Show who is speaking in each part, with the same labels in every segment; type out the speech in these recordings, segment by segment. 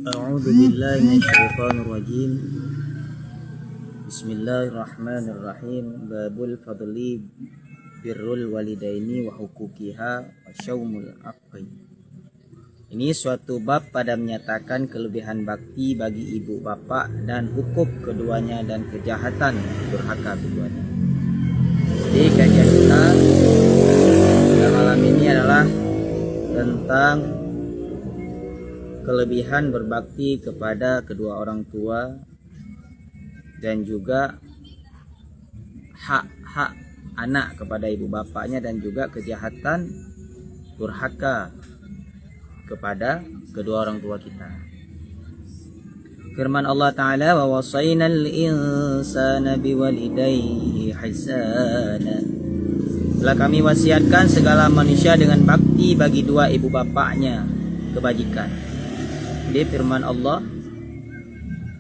Speaker 1: A'udzu billahi minasyaitonir rajim. Bismillahirrahmanirrahim. Babul fadli birrul walidaini wa huquqiha wa syaumul aqi. Ini suatu bab pada menyatakan kelebihan bakti bagi ibu bapak dan hukum keduanya dan kejahatan durhaka keduanya. Jadi kajian kita pada malam ini adalah tentang kelebihan berbakti kepada kedua orang tua dan juga hak-hak anak kepada ibu bapaknya dan juga kejahatan durhaka kepada kedua orang tua kita. Firman Allah Ta'ala, wa wasainal insana biwalidayhi ihsana. Telah kami wasiatkan segala manusia dengan bakti bagi dua ibu bapaknya kebajikan. Jadi firman Allah,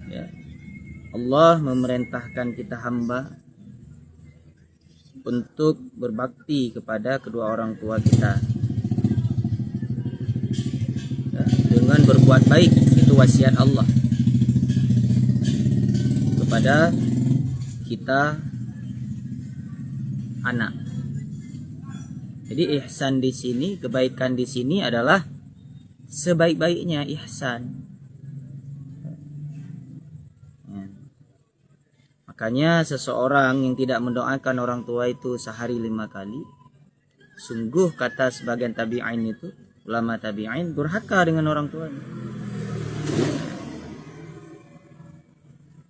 Speaker 1: ya, Allah memerintahkan kita hamba untuk berbakti kepada kedua orang tua kita, ya, dengan berbuat baik. Itu wasiat Allah kepada kita anak. Jadi ihsan di sini, kebaikan di sini adalah sebaik-baiknya ihsan. Ya. Makanya seseorang yang tidak mendoakan orang tua itu sehari 5 kali, sungguh kata sebagian tabi'in itu, ulama tabi'in, durhaka dengan orang tuanya.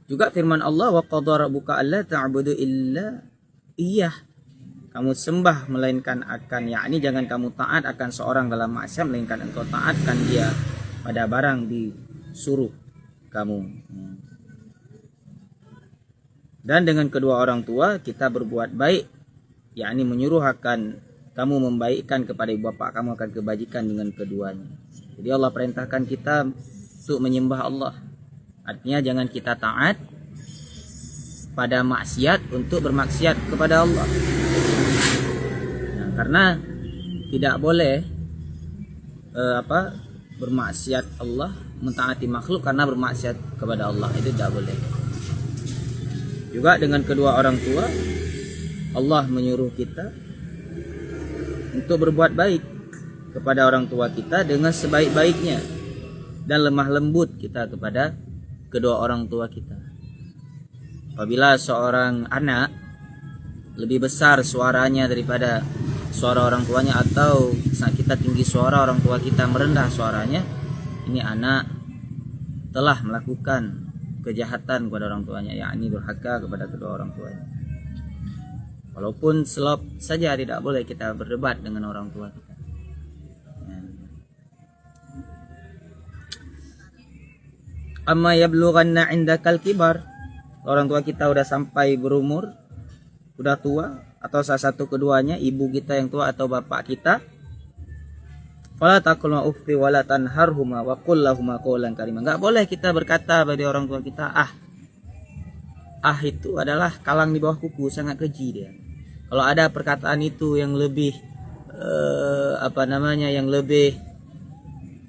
Speaker 1: Juga firman Allah, wa qadara rabbuka alla ta'budu illa iyyah. Kamu sembah melainkan akan, yakni jangan kamu taat akan seorang dalam maksiat melainkan engkau taatkan dia pada barang disuruh kamu. Dan dengan kedua orang tua kita berbuat baik, yakni menyuruh akan kamu membaikkan kepada ibu bapak kamu akan kebajikan dengan keduanya. Jadi Allah perintahkan kita untuk menyembah Allah. Artinya jangan kita taat pada maksiat untuk bermaksiat kepada Allah. Karena tidak boleh bermaksiat Allah, mentaati makhluk karena bermaksiat kepada Allah, itu tidak boleh. Juga dengan kedua orang tua Allah menyuruh kita untuk berbuat baik kepada orang tua kita dengan sebaik-baiknya dan lemah lembut kita kepada kedua orang tua kita. Apabila seorang anak lebih besar suaranya daripada suara orang tuanya, atau saat kita tinggi suara orang tua kita merendah suaranya, ini anak telah melakukan kejahatan kepada orang tuanya, yakni durhaka kepada kedua orang tuanya. Walaupun selop saja tidak boleh kita berdebat dengan orang tua kita. Amma yablughanna indakal kibar, orang tua kita udah sampai berumur, udah tua, atau salah satu keduanya, ibu kita yang tua atau bapak kita, fala taqul uffi wala tanharhuma wa qul lahumā qawlan karīmā. Enggak boleh kita berkata bagi orang tua kita ah itu adalah kalang di bawah kuku, sangat keji dia. Kalau ada perkataan itu yang lebih yang lebih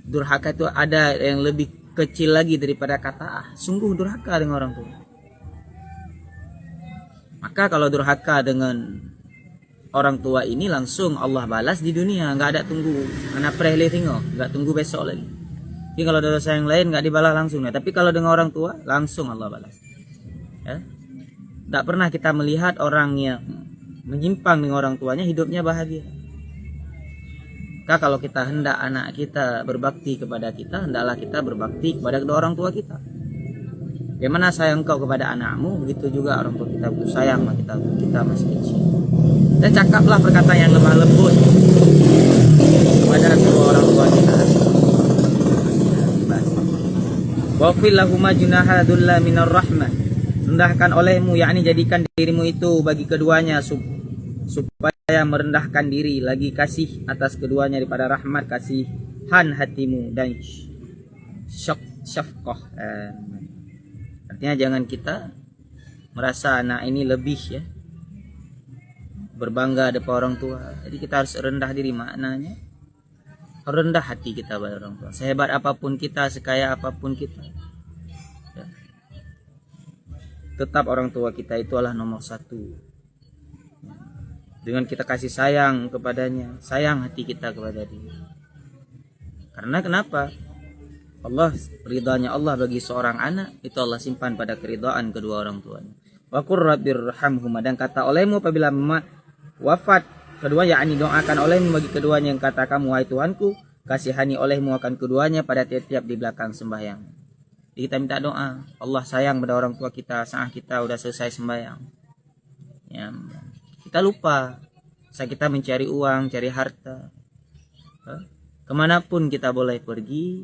Speaker 1: durhaka, itu ada yang lebih kecil lagi daripada kata sungguh durhaka dengan orang tua. Maka kalau durhaka dengan orang tua ini langsung Allah balas di dunia, nggak ada tunggu anak prehle tengok, nggak tunggu besok lagi. Jadi kalau dosa yang lain nggak dibalas langsung, ya. Tapi kalau dengan orang tua langsung Allah balas. Ya, nggak pernah kita melihat orang yang menyimpang dengan orang tuanya hidupnya bahagia. Maka kalau kita hendak anak kita berbakti kepada kita, hendaklah kita berbakti kepada kedua orang tua kita. Bagaimana sayang kau kepada anakmu, begitu juga orang tua kita butuh sayang kita masih kecil. Dan cakaplah perkataan yang lemah lembut kepada kedua orang tua kita. Wafil lahuma junaha dulla minar rahmah. Rendahkan olehmu, yakni jadikan dirimu itu bagi keduanya supaya merendahkan diri lagi kasih atas keduanya daripada rahmat, kasihan hatimu dan syafqah. Artinya jangan kita merasa anak ini lebih, ya, berbangga depan orang tua. Jadi kita harus rendah diri, maknanya rendah hati kita pada orang tua. Sehebat apapun kita, sekaya apapun kita, ya, tetap orang tua kita itu adalah nomor satu. Dengan kita kasih sayang kepadanya, sayang hati kita kepada dia. Karena kenapa? Allah, ridhanya Allah bagi seorang anak itu Allah simpan pada keridhaan kedua orang tuanya. Wa qur rabbirhamhuma, dan kata olehmu apabila wafat kedua, yakni doakan olehmu bagi keduanya yang katakan, wahai Tuhanku, kasihani olehmu akan keduanya pada tiap-tiap di belakang sembahyang. Jadi kita minta doa, Allah sayang pada orang tua kita saat kita udah selesai sembahyang. Ya, kita lupa saat kita mencari uang, cari harta. Kemanapun kita boleh pergi,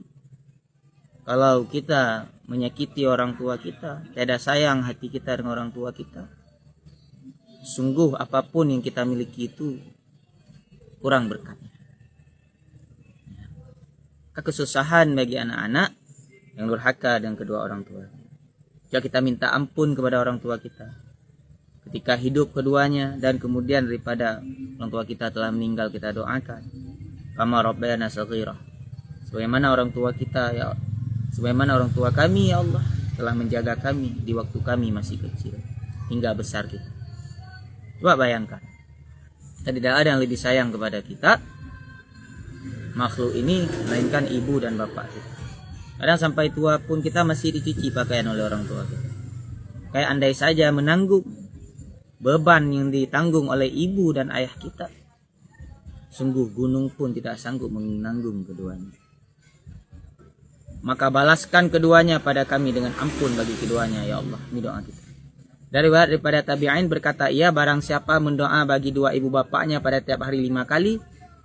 Speaker 1: kalau kita menyakiti orang tua kita, tiada sayang hati kita dengan orang tua kita, sungguh apapun yang kita miliki itu kurang berkatnya. Kesusahan bagi anak-anak yang durhaka dengan kedua orang tua. Jika kita minta ampun kepada orang tua kita ketika hidup keduanya, dan kemudian daripada orang tua kita telah meninggal, kita doakan, kama rabbayana shaghira, sebagaimana orang tua kita, ya, sebagaimana orang tua kami, ya Allah, telah menjaga kami di waktu kami masih kecil hingga besar kita. Coba bayangkan, tidak ada yang lebih sayang kepada kita makhluk ini melainkan ibu dan bapak kita. Kadang sampai tua pun kita masih dicuci pakaian oleh orang tua kita. Kayak andai saja menanggung beban yang ditanggung oleh ibu dan ayah kita, sungguh gunung pun tidak sanggup menanggung keduanya. Maka balaskan keduanya pada kami dengan ampun bagi keduanya, ya Allah. Ini doa kita. Daripada tabi'in berkata, ia barang siapa mendoa bagi dua ibu bapaknya pada tiap hari 5 kali,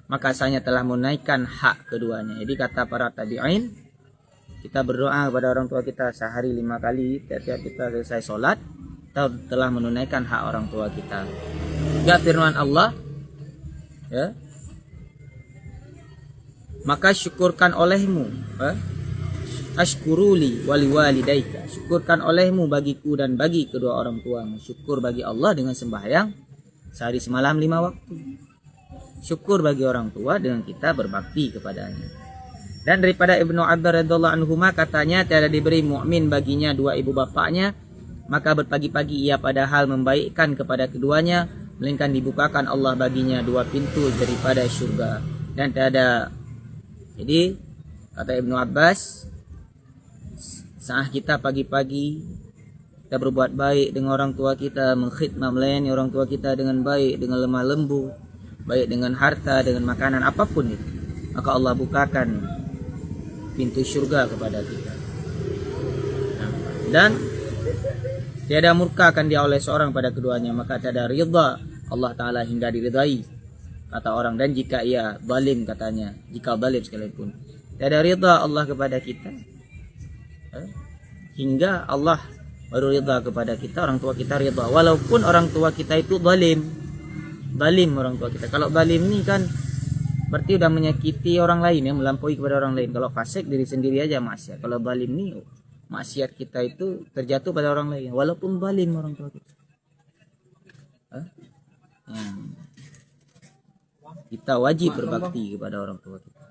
Speaker 1: maka saya telah menaikkan hak keduanya. Jadi kata para tabi'in, kita berdoa kepada orang tua kita sehari 5 kali tiap-tiap kita selesai sholat, kita telah menunaikan hak orang tua kita. Juga firman Allah, ya, maka syukurkan olehmu, ashkuruli wali walidaika, syukurkan olehmu bagiku dan bagi kedua orang tuamu. Syukur bagi Allah dengan sembahyang sehari semalam 5 waktu. Syukur bagi orang tua dengan kita berbakti kepadanya. Dan daripada Ibnu Abbas radhiyallahu anhuma katanya, tiada diberi mukmin baginya dua ibu bapaknya, maka berpagi-pagi ia padahal membaikkan kepada keduanya, melainkan dibukakan Allah baginya 2 pintu daripada syurga. Dan tiada, jadi kata Ibnu Abbas, saat kita pagi-pagi kita berbuat baik dengan orang tua kita, mengkhidmat melayani orang tua kita dengan baik, dengan lemah lembut, baik dengan harta, dengan makanan, apapun itu, maka Allah bukakan pintu syurga kepada kita. Dan tiada murka akan dia oleh seorang pada keduanya, maka tiada ridha Allah Ta'ala hingga diridai, kata orang. Dan jika ia zalim, katanya, jika zalim sekalipun, tiada ridha Allah kepada kita hingga Allah baru ridha kepada kita, orang tua kita ridha, walaupun orang tua kita itu zalim orang tua kita. Kalau zalim ini kan berarti udah menyakiti orang lain, ya, melampaui kepada orang lain. Kalau fasik diri sendiri aja maksiat. Kalau zalim ini maksiat kita itu terjatuh pada orang lain, walaupun zalim orang tua kita. Kita wajib berbakti kepada orang tua kita,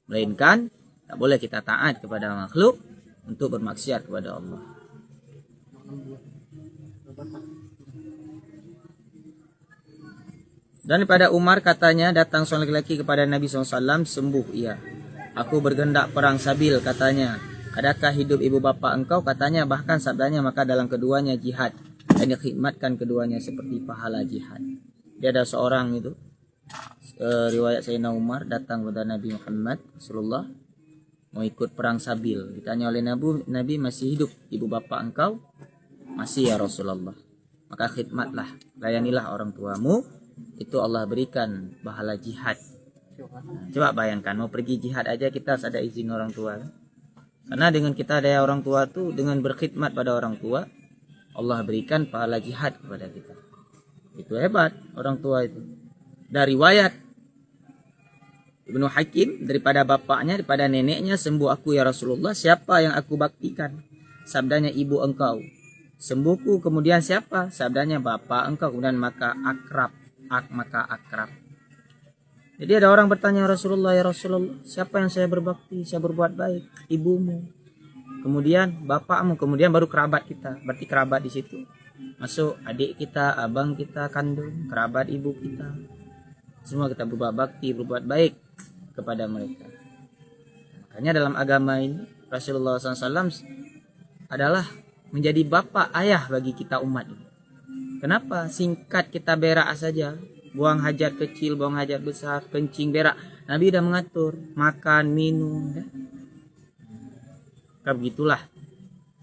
Speaker 1: melainkan tak boleh kita taat kepada makhluk untuk bermaksiat kepada Allah. Dan pada Umar katanya, datang seorang laki-laki kepada Nabi SAW, sembuh ia. Aku bergendak perang sabil, katanya. Adakah hidup ibu bapa engkau? Katanya, bahkan sabdanya, maka dalam keduanya jihad, dan dikhidmatkan keduanya seperti pahala jihad. Dia ada seorang itu, riwayat Sayyidina Umar, datang kepada Nabi Muhammad Rasulullah, mau ikut perang sabil. Ditanya oleh Nabi, masih hidup ibu bapa engkau? Masih, ya Rasulullah. Maka khidmatlah, layanilah orang tuamu, itu Allah berikan pahala jihad. Coba bayangkan, mau pergi jihad aja kita harus ada izin orang tua. Karena dengan kita ada orang tua tuh, dengan berkhidmat pada orang tua, Allah berikan pahala jihad kepada kita. Itu hebat orang tua itu. Dari riwayat Ibnu Hakim, daripada bapaknya, daripada neneknya, sembuh aku ya Rasulullah, siapa yang aku baktikan? Sabdanya, ibu engkau. Sembuhku, kemudian siapa? Sabdanya, bapak engkau. Kemudian maka akrab. Jadi ada orang bertanya Rasulullah, ya Rasulullah, siapa yang saya berbakti, saya berbuat baik? Ibumu, kemudian bapakmu, kemudian baru kerabat kita. Berarti kerabat di situ masuk adik kita, abang kita kandung, kerabat ibu kita. Semua kita berbuat bakti, berbuat baik kepada mereka. Makanya dalam agama ini Rasulullah SAW adalah menjadi bapak ayah bagi kita umat ini. Kenapa? Singkat kita berak saja, buang hajat kecil, buang hajat besar, kencing, berak, Nabi sudah mengatur makan, minum. Kan begitulah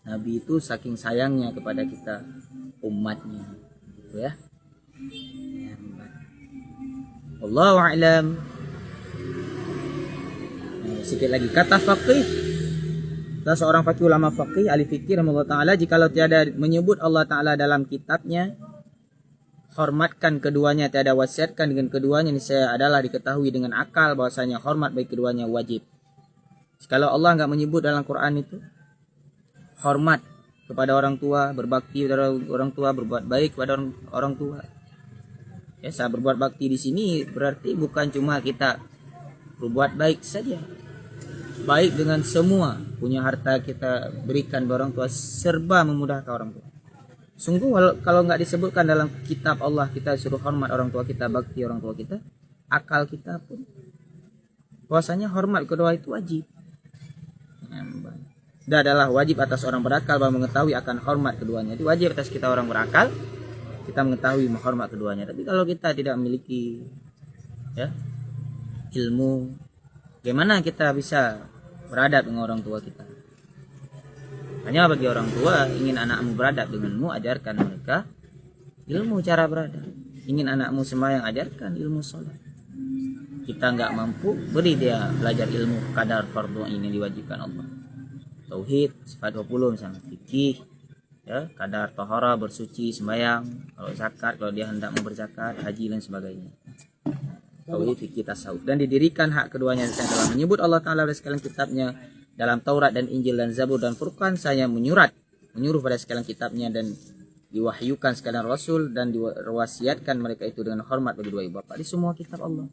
Speaker 1: Nabi itu saking sayangnya kepada kita umatnya, gitu ya. Wallahu a'lam. Sedikit lagi kata faqih. Dan seorang faqih, ulama faqih, ahli fikih rahimahullah taala, jikalau tiada menyebut Allah taala dalam kitabnya, hormatkan keduanya, tiada wasiatkan dengan keduanya, niscaya adalah diketahui dengan akal bahwasanya hormat bagi keduanya wajib. Kalau Allah enggak menyebut dalam Quran itu hormat kepada orang tua, berbakti kepada orang tua, berbuat baik kepada orang tua. Ya, saya berbuat bakti di sini berarti bukan cuma kita berbuat baik saja. Baik dengan semua, punya harta kita berikan kepada orang tua, serba memudahkan orang tua. Sungguh kalau nggak disebutkan dalam kitab Allah kita suruh hormat orang tua kita, bakti orang tua kita, akal kita pun bahwasanya hormat kedua itu wajib. Dan adalah wajib atas orang berakal bahwa mengetahui akan hormat keduanya. Itu wajib atas kita orang berakal, kita mengetahui menghormat keduanya. Tapi kalau kita tidak memiliki ilmu, bagaimana kita bisa beradab dengan orang tua kita? Hanya bagi orang tua, ingin anakmu beradab denganmu, ajarkan mereka ilmu cara beradab. Ingin anakmu sembahyang, ajarkan ilmu sholat. Kita nggak mampu, beri dia belajar ilmu kadar fardu ini diwajibkan Allah. Tauhid, sifat 20 misalnya, fikih, kadar tahara, bersuci, sembahyang, kalau zakat, kalau dia hendak mau berzakat, haji dan sebagainya. Tauhid, fikih, tasawuf. Dan didirikan hak keduanya telah menyebut Allah Ta'ala pada sekalian kitabnya dalam Taurat dan Injil dan Zabur dan Furqan. Saya menyuruh pada sekalian kitabnya dan diwahyukan sekalian Rasul dan diwasiatkan mereka itu dengan hormat bagi dua ibu bapa. Di semua kitab Allah,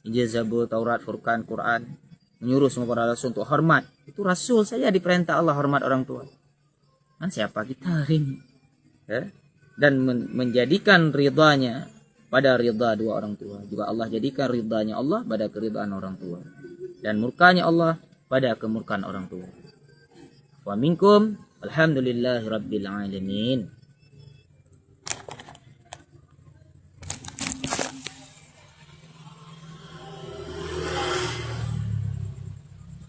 Speaker 1: Injil, Zabur, Taurat, Furqan, Quran, menyuruh semua para Rasul untuk hormat. Itu Rasul saja diperintah Allah hormat orang tua. Kan siapa kita hari ini? Dan menjadikan ridhanya pada ridha dua orang tua. Juga Allah jadikan ridhanya Allah pada keridhaan orang tua. Dan murkanya Allah pada kemurkaan orang tua. Wa minkum alhamdulillahi rabbil alamin.